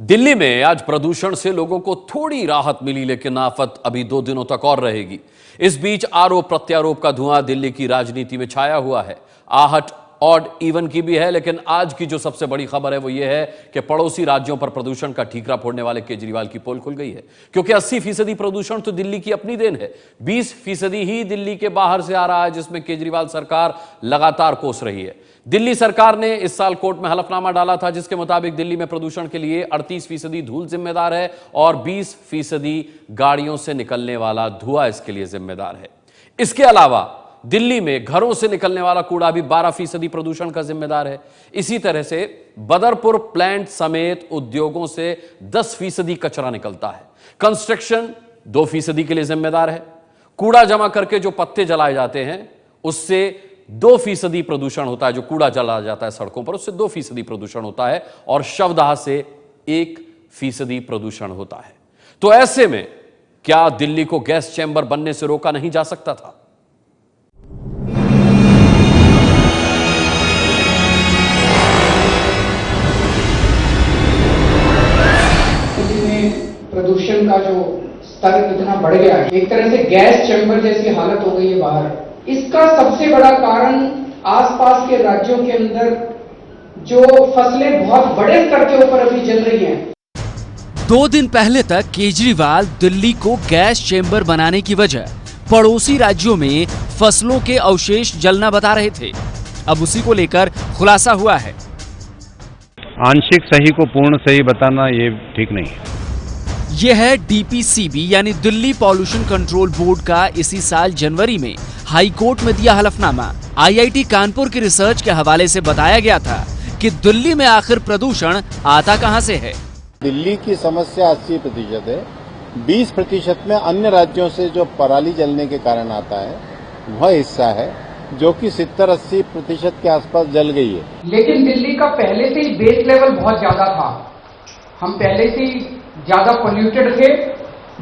दिल्ली में आज प्रदूषण से लोगों को थोड़ी राहत मिली, लेकिन आफत अभी 2 दिनों तक और रहेगी। इस बीच आरोप प्रत्यारोप का धुआं दिल्ली की राजनीति में छाया हुआ है। आहट ऑड इवन की भी है, लेकिन आज की जो सबसे बड़ी खबर है वो ये है कि पड़ोसी राज्यों पर प्रदूषण का ठीकरा फोड़ने वाले केजरीवाल की पोल खुल गई है। क्योंकि 80% प्रदूषण तो दिल्ली की अपनी देन है, 20% ही दिल्ली के बाहर से आ रहा है, जिसमें केजरीवाल सरकार लगातार कोस रही है। दिल्ली सरकार ने इस साल कोर्ट में हलफनामा डाला था, जिसके मुताबिक दिल्ली में प्रदूषण के लिए 38% धूल जिम्मेदार है और 20% गाड़ियों से निकलने वाला धुआं इसके लिए जिम्मेदार है। इसके अलावा दिल्ली में घरों से निकलने वाला कूड़ा भी 12% प्रदूषण का जिम्मेदार है। इसी तरह से बदरपुर प्लांट समेत उद्योगों से 10% कचरा निकलता है। कंस्ट्रक्शन 2% के लिए जिम्मेदार है। कूड़ा जमा करके जो पत्ते जलाए जाते हैं उससे 2% प्रदूषण होता है। जो कूड़ा जलाया जाता है सड़कों पर उससे 2% प्रदूषण होता है और शवदाह से 1% प्रदूषण होता है। तो ऐसे में क्या दिल्ली को गैस चैंबर बनने से रोका नहीं जा सकता था? प्रदूषण का जो स्तर इतना बढ़ गया है, एक तरह से गैस चैंबर जैसी हालत हो गई है बाहर। इसका सबसे बड़ा कारण आसपास के राज्यों के अंदर जो फसलें बहुत बड़े स्तर के ऊपर अभी जल रही हैं। 2 दिन पहले तक केजरीवाल दिल्ली को गैस चैंबर बनाने की वजह पड़ोसी राज्यों में फसलों के अवशेष जलना बता रहे थे। अब उसी को लेकर खुलासा हुआ है। आंशिक सही को पूर्ण सही बताना ये ठीक नहीं है। यह है डीपीसीबी यानी दिल्ली पॉल्यूशन कंट्रोल बोर्ड का इसी साल जनवरी में हाई कोर्ट में दिया हलफनामा। आईआईटी कानपुर की रिसर्च के हवाले से बताया गया था कि दिल्ली में आखिर प्रदूषण आता कहां से है। दिल्ली की समस्या 80% है, 20% में अन्य राज्यों से जो पराली जलने के कारण आता है वह हिस्सा है, जो कि 70-80% के आसपास जल गई है। लेकिन दिल्ली का पहले से ही बेस लेवल बहुत ज्यादा था। हम पहले से ही ज्यादा पोल्यूटेड थे,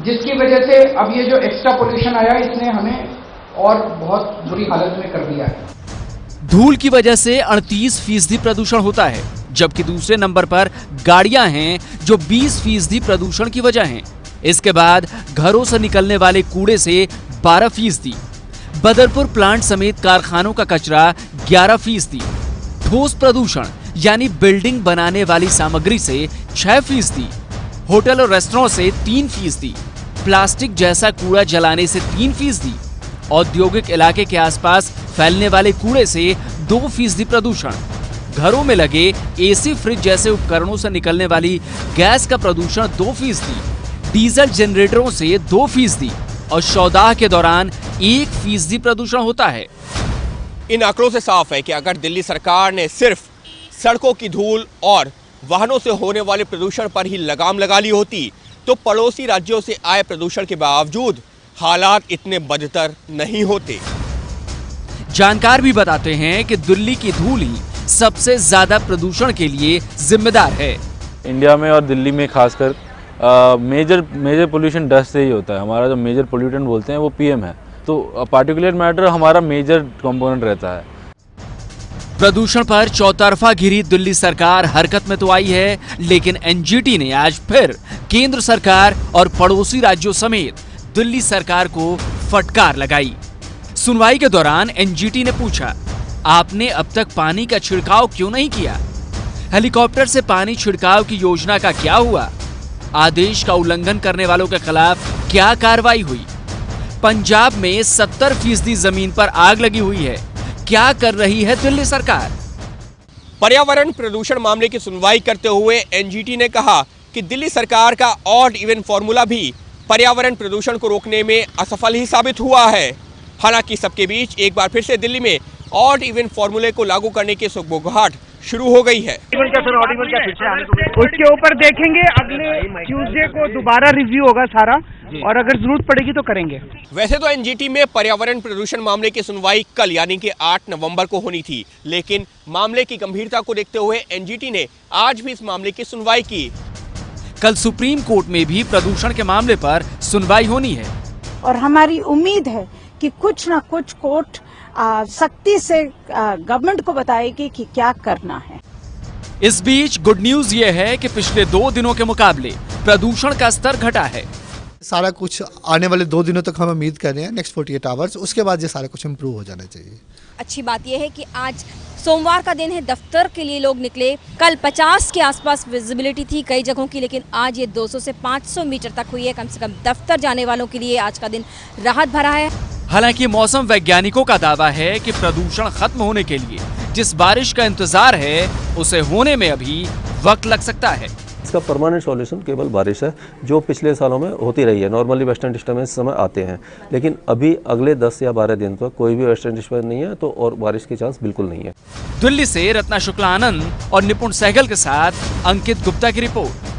जिसकी वजह से अब ये जो एक्स्ट्रा पोल्यूशन आया इसने हमें और बहुत बुरी हालत में कर दिया है। धूल की वजह से 38% प्रदूषण होता है, जबकि दूसरे नंबर पर गाड़ियां हैं जो 20% प्रदूषण की वजह हैं। इसके बाद घरों से निकलने वाले कूड़े से 12%, बदरपुर प्लांट समेत कारखानों का कचरा 11%, ठोस प्रदूषण यानी बिल्डिंग बनाने वाली सामग्री से 6%, होटल और रेस्टोरेंट से 3%, प्लास्टिक जैसा कूड़ा जलाने से 3%, औद्योगिक इलाके के आसपास फैलने वाले कूड़े से 2% प्रदूषण, घरों में लगे एसी फ्रिज जैसे उपकरणों से निकलने वाली गैस का प्रदूषण 2%, डीजल जनरेटरों से 2% और शवदाह के दौरान 1% प्रदूषण होता है। इन आंकड़ों से साफ है कि अगर दिल्ली सरकार ने सिर्फ सड़कों की धूल और वाहनों से होने वाले प्रदूषण पर ही लगाम लगा ली होती तो पड़ोसी राज्यों से आए प्रदूषण के बावजूद हालात इतने बदतर नहीं होते। जानकार भी बताते हैं कि दिल्ली की धूल ही सबसे ज्यादा प्रदूषण के लिए जिम्मेदार है। इंडिया में और दिल्ली में खासकर मेजर पोल्यूशन डस्ट से ही होता है। हमारा जो मेजर पोल्यूटेंट बोलते हैं वो पीएम है, तो पार्टिकुलर मैटर हमारा मेजर कंपोनेंट रहता है। प्रदूषण पर चौतरफा घिरी दिल्ली सरकार हरकत में तो आई है, लेकिन एनजीटी ने आज फिर केंद्र सरकार और पड़ोसी राज्यों समेत दिल्ली सरकार को फटकार लगाई। सुनवाई के दौरान एनजीटी ने पूछा, आपने अब तक पानी का छिड़काव क्यों नहीं किया? हेलीकॉप्टर से पानी छिड़काव की योजना का क्या हुआ? आदेश का उल्लंघन करने वालों के खिलाफ क्या कार्रवाई हुई? पंजाब में 70% जमीन पर आग लगी हुई है, क्या कर रही है दिल्ली सरकार? पर्यावरण प्रदूषण मामले की सुनवाई करते हुए एनजीटी ने कहा कि दिल्ली सरकार का ऑड इवन फॉर्मूला भी पर्यावरण प्रदूषण को रोकने में असफल ही साबित हुआ है। हालांकि सबके बीच एक बार फिर से दिल्ली में ऑड इवन फॉर्मूले को लागू करने की सुगबुगाहट शुरू हो गई है। उसके ऊपर देखेंगे, अगले ट्यूसडे को दोबारा रिव्यू होगा सारा, और अगर जरूरत पड़ेगी तो करेंगे। वैसे तो एनजीटी में पर्यावरण प्रदूषण मामले की सुनवाई कल यानी कि 8 नवंबर को होनी थी, लेकिन मामले की गंभीरता को देखते हुए एनजीटी ने आज भी इस मामले की सुनवाई की। कल सुप्रीम कोर्ट में भी प्रदूषण के मामले पर सुनवाई होनी है और हमारी उम्मीद है कि कुछ न कुछ कोर्ट सख्ती से गवर्नमेंट को बताएगी कि क्या करना है। इस बीच गुड न्यूज ये है कि पिछले 2 दिनों के मुकाबले प्रदूषण का स्तर घटा है। सारा कुछ आने वाले 2 दिनों तक हम उम्मीद कर रहे हैं, नेक्स्ट 48 आवर्स, उसके बाद ये सारा कुछ इम्प्रूव हो जाना चाहिए। अच्छी बात यह है कि आज सोमवार का दिन है, दफ्तर के लिए लोग निकले। कल 50 के आसपास विजिबिलिटी थी कई जगहों की, लेकिन आज ये 200 से 500 मीटर तक हुई है। कम से कम दफ्तर जाने वालों के लिए आज का दिन राहत भरा है। हालांकि मौसम वैज्ञानिकों का दावा है कि प्रदूषण खत्म होने के लिए जिस बारिश का इंतजार है उसे होने में अभी वक्त लग सकता है। इसका परमानेंट सॉल्यूशन केवल बारिश है, जो पिछले सालों में होती रही है। नॉर्मली वेस्टर्न डिस्टर्बेंस समय आते हैं, लेकिन अभी अगले 10 या 12 दिन तक कोई भी वेस्टर्न डिस्टर्बेंस नहीं है, तो और बारिश की चांस बिल्कुल नहीं है। दिल्ली से रत्ना शुक्ला आनंद और निपुण सहगल के साथ अंकित गुप्ता की रिपोर्ट।